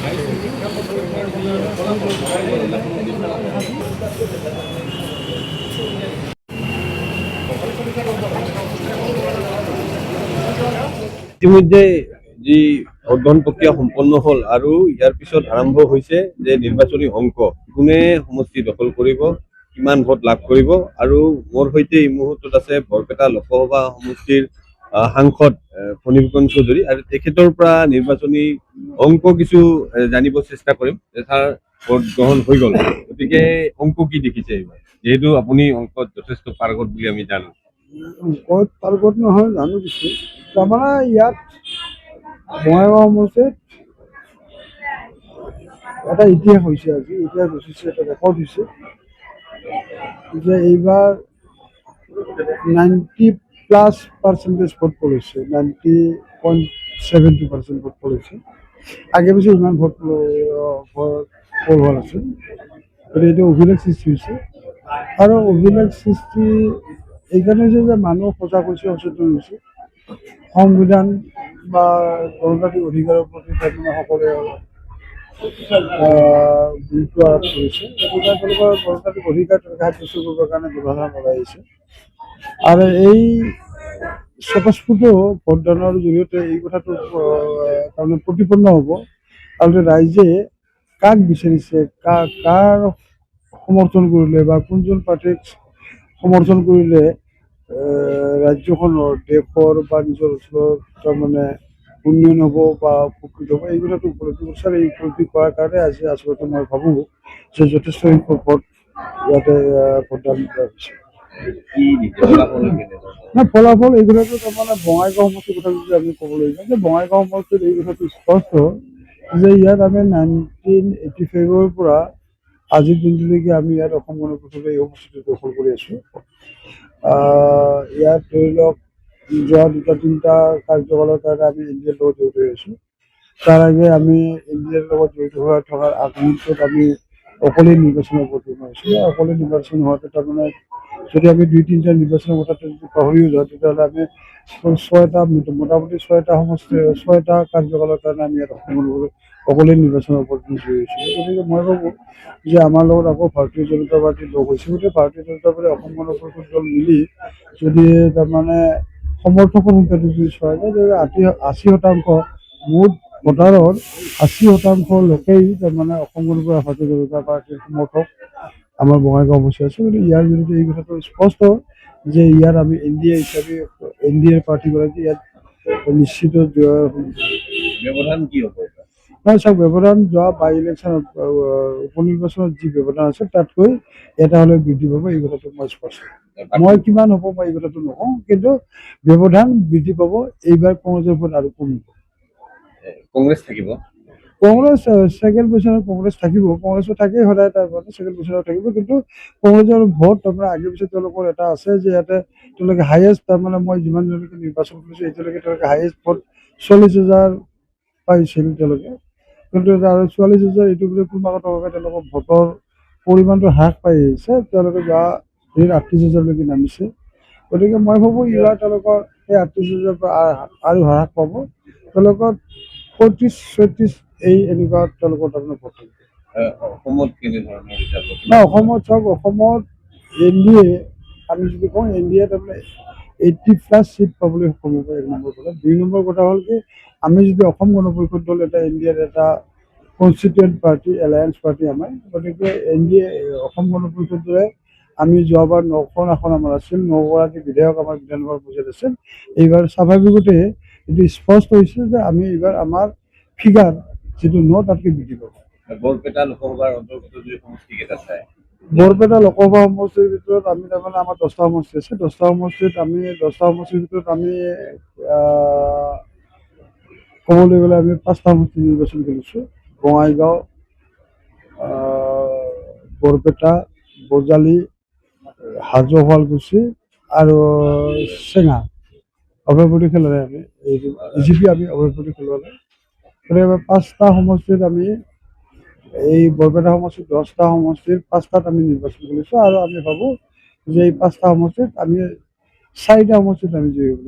ইতিমধ্যে যি ভোটগ্ৰহণ প্ৰক্ৰিয়া সম্পন্ন হ'ল আৰু ইয়াৰ পিছত আৰম্ভ হৈছে যে নিৰ্বাচনী অংক কোনে সমষ্টি দখল কৰিব, কিমান ভোট লাভ কৰিব। আৰু মোৰ সৈতে এই মুহূৰ্তত আছে বৰপেটা লোকসভা সমষ্টিৰ সাংসদ ফণীভূষণ চৌধুৰী, আৰু তেখেতৰ পৰা নিৰ্বাচনী অংক কিছু জানিব চেষ্টা কৰিম। তাৰ ভোট গ্ৰহণ হৈ গ'ল, গতিকে অংক কি দেখিছে এইবাৰ, যিহেতু আপুনি অংকত যথেষ্ট পাৰ্গত বুলি আমি জানো। অংকত পাৰ্গত নহয় জানো কিছু, তাৰমানে ইয়াত বঙাইগাঁও সমষ্টিত এটা ইতিহাস হৈছে, আজি ইতিহাস ৰচিছে, এটা ৰেকৰ্ড হৈছে যে এইবাৰ 90+% ভোট পলিছে, 90.72% ভোট পলিছে। আগে পিছে ইমান ভোট পোল হোৱা নাছিল, গতিকে এইটো অভিলেখ সৃষ্টি হৈছে। আৰু অভিলেখ সৃষ্টি এইকাৰণে হৈছে যে মানুহ সজাগ হৈছে, সচেতন হৈছে, সংবিধান বা গণতান্ত্ৰিক অধিকাৰৰ প্ৰতি তাৰমানে সকলোৱে গুৰুত্ব আৰোপ কৰিছে। গতিকে তেওঁলোকৰ গণতান্ত্ৰিক অধিকাৰ তেওঁলোকে সাব্যস্ত কৰিবৰ কাৰণে জনসাধাৰণ ওলাই আহিছে। আৰু এই স্বতঃস্ফূৰ্ত ভোটদানৰ জৰিয়তে এই কথাটো তাৰমানে প্ৰতিপন্ন হ'ব, আৰু ৰাইজে কাক বিচাৰিছে, কাৰ সমৰ্থন কৰিলে বা কোনজন প্ৰাৰ্থীক সমৰ্থন কৰিলে ৰাজ্যখনৰ, দেশৰ বা নিজৰ ওচৰত তাৰমানে উন্নয়ন হ'ব বা উপকৃত হ'ব, এই কথাটো উপলব্ধি কৰিছে। আৰু এই উপলব্ধি কৰাৰ কাৰণে আজি আচলতে মই ভাবোঁ যে যথেষ্ট সংখ্যক ভোট ইয়াতে ভোটদান কৰা হৈছে। ফলাফল এই কথাটো তাৰমানে বঙাইগাঁও সমষ্টিৰ কথা যদি আমি ক'বলৈ যাওঁ, যে বঙাইগাঁও সমষ্টিত এই কথাটো স্পষ্ট যে ইয়াত আমি 1985ৰ পৰা আজিৰ দিনটোলৈকে আমি ইয়াত অসম গণ পৰিষদে এই সমষ্টিটো দখল কৰি আছোঁ। ইয়াত ধৰি লওক যোৱা 2-3টা কাৰ্যকালৰ কাৰণে আমি এনডিএৰ লগত জড়িত হৈ আছোঁ। তাৰ আগে আমি এনডিএৰ লগত জড়িত হৈ থকাৰ আগমুহূৰ্তত আমি অকলে নিৰ্বাচনৰ অৱতীৰ্ণ হৈছিলোঁ। অকলে নিৰ্বাচন হোৱাতে তাৰমানে যদি আমি 2-3টা নিৰ্বাচনৰ কথাটো যদি পাহৰিও যাওঁ, তেতিয়াহ'লে আমি মোটামুটি 6টা সমষ্টি, 6টা কাৰ্যকালৰ কাৰণে আমি ইয়াত অকলে নিৰ্বাচনৰ অৱতীৰ্ণ হৈ হৈছিলোঁ। গতিকে মই ভাবোঁ যে আমাৰ লগত আকৌ ভাৰতীয় জনতা পাৰ্টি লগ হৈছে। গতিকে ভাৰতীয় জনতা পাৰ্টি অসম গণ পৰিষদ দল মিলি যদি তাৰমানে সমৰ্থকৰ সংখ্যাটো যদি চোৱা যায়, তেতিয়া 80% মুঠ ভোটাৰৰ 80% লোকেই তাৰমানে অসম গণ পৰিষদ ভাৰতীয় জনতা পাৰ্টিৰ সমৰ্থক আমাৰ বঙাইগাঁও সমষ্টি আছে। গতিকে ইয়াৰ জৰিয়তে এই কথাটো স্পষ্ট যে ইয়াত আমি এনডিএ হিচাপে এনডিএৰ প্ৰাৰ্থীগৰাকী ইয়াত নিশ্চিত ব্যৱধান কি হ'ব? নহয় চাওক, ব্যৱধান যোৱা বাই ইলেকশ্যনত, উপ নিৰ্বাচনত যি ব্যৱধান আছে তাতকৈ এটা হ'লে বৃদ্ধি পাব, এই কথাটো মই স্পষ্ট। মই কিমান হ'ব মই এই কথাটো নকওঁ, কিন্তু ব্যৱধান বৃদ্ধি পাব। এইবাৰ কংগ্ৰেছৰ ওপৰত আৰু কমিব। কংগ্ৰেছ থাকিব, কংগ্ৰেছ ছেকেণ্ড পজিশ্যনত কংগ্ৰেছ থাকিব, কংগ্ৰেছো থাকেই সদায়, তাৰমানে ছেকেণ্ড পজিশ্যনত থাকিব। কিন্তু কংগ্ৰেছৰ ভোট তাৰমানে আগে পিছত তেওঁলোকৰ এটা আছে যে ইয়াতে তেওঁলোকে হায়েষ্ট, তাৰমানে মই যিমানজনলৈকে নিৰ্বাচন কৰিছোঁ এতিয়ালৈকে তেওঁলোকে হায়েষ্ট ভোট 40,000 পাইছিল তেওঁলোকে। কিন্তু 44,000 এইটো বুলি ক্ৰমাগতভাৱে তেওঁলোকৰ ভোটৰ পৰিমাণটো হ্ৰাস পাই আহিছে। তেওঁলোকে যোৱা 38,000লৈকে নামিছে। গতিকে মই ভাবোঁ এইবাৰ তেওঁলোকৰ সেই 38,000 পৰা আৰু হ্ৰাস পাব। তেওঁলোকৰ 35-36 এই এনেকুৱা তেওঁলোকৰ তাৰমানে ভোট থাকিব। অসমত কেনেধৰণৰ ৰিজাল্ট? অসমত চাওক, অসমত এনডিএ, আমি যদি কওঁ এনডিএ তাৰমানে 80+ ছিট পাবলৈ সক্ষম হ'ব, 1 নম্বৰ কথা। 2 নম্বৰ কথা হ'ল কি, আমি যদি অসম গণ পৰিষদ দল এটা এনডিএৰ এটা কনষ্টিটুৱেণ্ট পাৰ্টি, এলায়েন্স পাৰ্টি আমাৰ, গতিকে এনডিএ অসম গণ পৰিষদ দলে আমি যোৱাবাৰ 9খন আসন আমাৰ আছিল, 9গৰাকী বিধায়ক আমাৰ বিধানসভাৰ পৰ্যায়ত আছিল। এইবাৰ স্বাভাৱিকতে এইটো স্পষ্ট হৈছে যে আমি এইবাৰ আমাৰ ফিগাৰ যিটো 9 তাতকৈ বৃদ্ধি পাব। বৰপেটা লোকসভাৰ অন্তৰ্গত যদি সমষ্টি কেইটা চায়, বৰপেটা লোকসভা সমষ্টিৰ ভিতৰত আমি তাৰমানে আমাৰ 10টা সমষ্টি আছে। 10টা সমষ্টিৰ ভিতৰত আমি ক'বলৈ গ'লে আমি 5টা সমষ্টি নিৰ্বাচন কৰিছোঁ: বঙাইগাঁও, বৰপেটা, বজালি, হাজো, শুৱালকুছি আৰু চেঙা। অভয়পুৰী খেলৰে আমি বিজেপি আমি অভয়পুৰী খেলৰে। গতিকে 5টা সমষ্টিত আমি এই বৰপেটা সমষ্টিত 10টা সমষ্টিৰ 5টাত আমি নিৰ্বাচন কৰিছোঁ। আৰু আমি ভাবোঁ যে এই 5টা সমষ্টিত আমি 4টা সমষ্টিত আমি জয়ী হ'ব।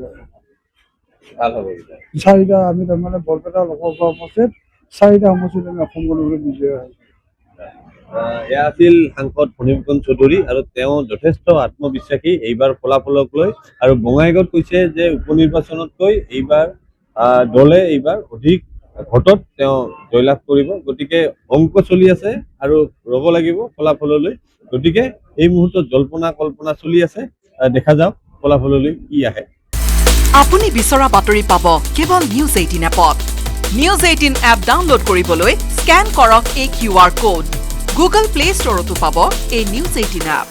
4টা আমি তাৰমানে বৰপেটা লোকসভা সমষ্টিত 4টা সমষ্টিত আমি অসম গণপৰিষদ বিজয় হয়। এয়া আছিল সাংসদ ফণীভূষণ চৌধুৰী আৰু তেওঁ যথেষ্ট আত্মবিশ্বাসী এইবাৰ ফলাফলক লৈ আৰু বঙাইগাঁৱত কৈছে যে উপনিৰ্বাচনতকৈ এইবাৰ দলে এইবাৰ অধিক ভোটত তেওঁ জয়লাভ কৰিব। গতিকে অংক চলি আছে আৰু ৰ'ব লাগিব ফলাফললৈ। গতিকে এই মুহূৰ্তত জল্পনা কল্পনা চলি আছে, দেখা যাওক ফলাফললৈ কি আহে। আপুনি বিচৰা বাতৰি পাব কেৱল নিউজ 18 এপত। নিউজ 18 এপ ডাউনলোড কৰিবলৈ স্কেন কৰক এই QR কোড। গুগল প্লে ষ্টৰতো পাব এই নিউজ 18 এপ।